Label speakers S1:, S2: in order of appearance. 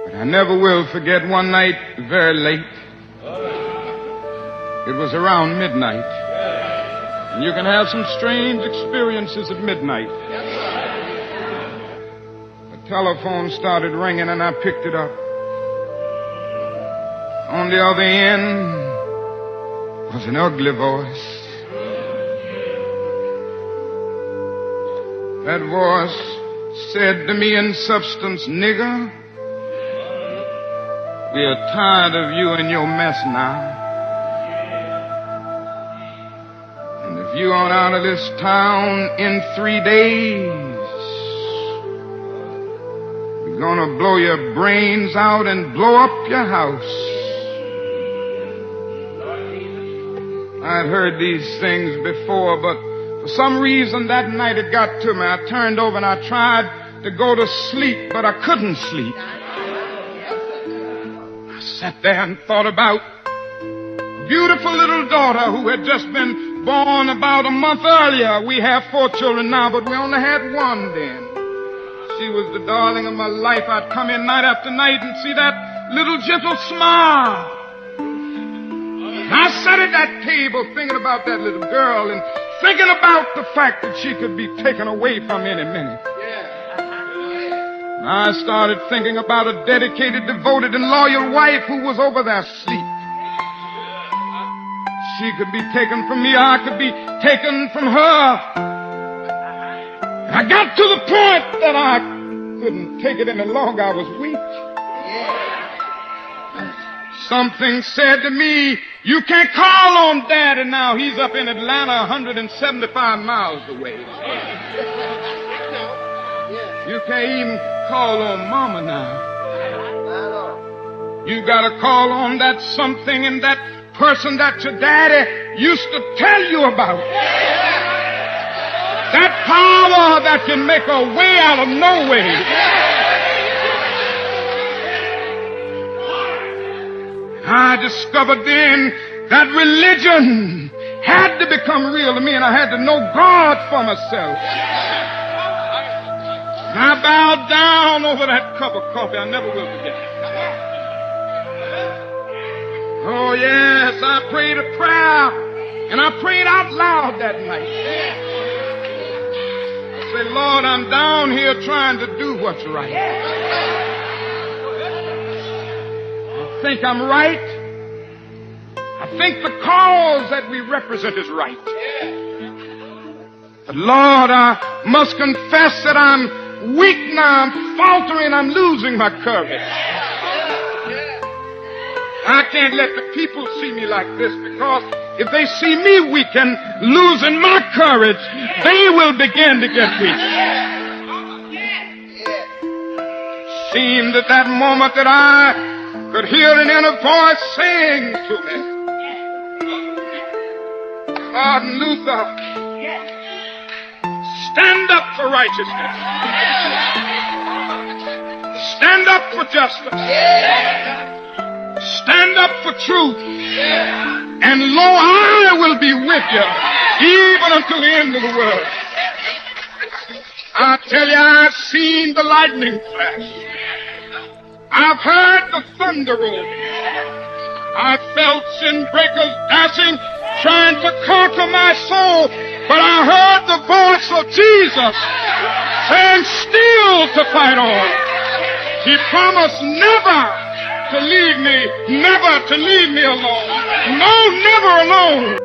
S1: But I never will forget one night very late. It was around midnight. And you can have some strange experiences at midnight. The telephone started ringing and I picked it up. On the other end was an ugly voice. That voice said to me in substance, "Nigger, we are tired of you and your mess now. And if you aren't out of this town in 3 days, we're gonna blow your brains out and blow up your house." I'd heard these things before, but for some reason that night it got to me. I turned over and I tried to go to sleep, but I couldn't sleep. I sat there and thought about a beautiful little daughter who had just been born about a month earlier. We have 4 children now, but we only had one then. She was the darling of my life. I'd come in night after night and see that little gentle smile. I sat at that table thinking about that little girl and thinking about the fact that she could be taken away from any minute. I started thinking about a dedicated, devoted, and loyal wife who was over there asleep. She could be taken from me, I could be taken from her. I got to the point that I couldn't take it any longer. I was weak. Something said to me, "You can't call on Daddy now. He's up in Atlanta 175 miles away. You can't even call on Mama now. You gotta call on that something and that person that your daddy used to tell you about. That power that can make a way out of no way." I discovered then that religion had to become real to me, and I had to know God for myself. I bowed down over that cup of coffee. I never will forget it. Oh, yes, I prayed a prayer, and I prayed out loud that night. I said, "Lord, I'm down here trying to do what's right. I think I'm right. I think the cause that we represent is right. But Lord, I must confess that I'm weak now. I'm faltering. I'm losing my courage. I can't let the people see me like this, because if they see me weak and losing my courage, they will begin to get weak." Seemed at that moment that I could hear an inner voice saying to me, "Martin Luther, stand up for righteousness. Stand up for justice. Stand up for truth. And lo, I will be with you even until the end of the world." I tell you, I've seen the lightning flash. I've heard the thunder roll. I felt sin breakers dashing, trying to conquer my soul. But I heard the voice of Jesus saying still to fight on. He promised never to leave me, never to leave me alone. No, never alone.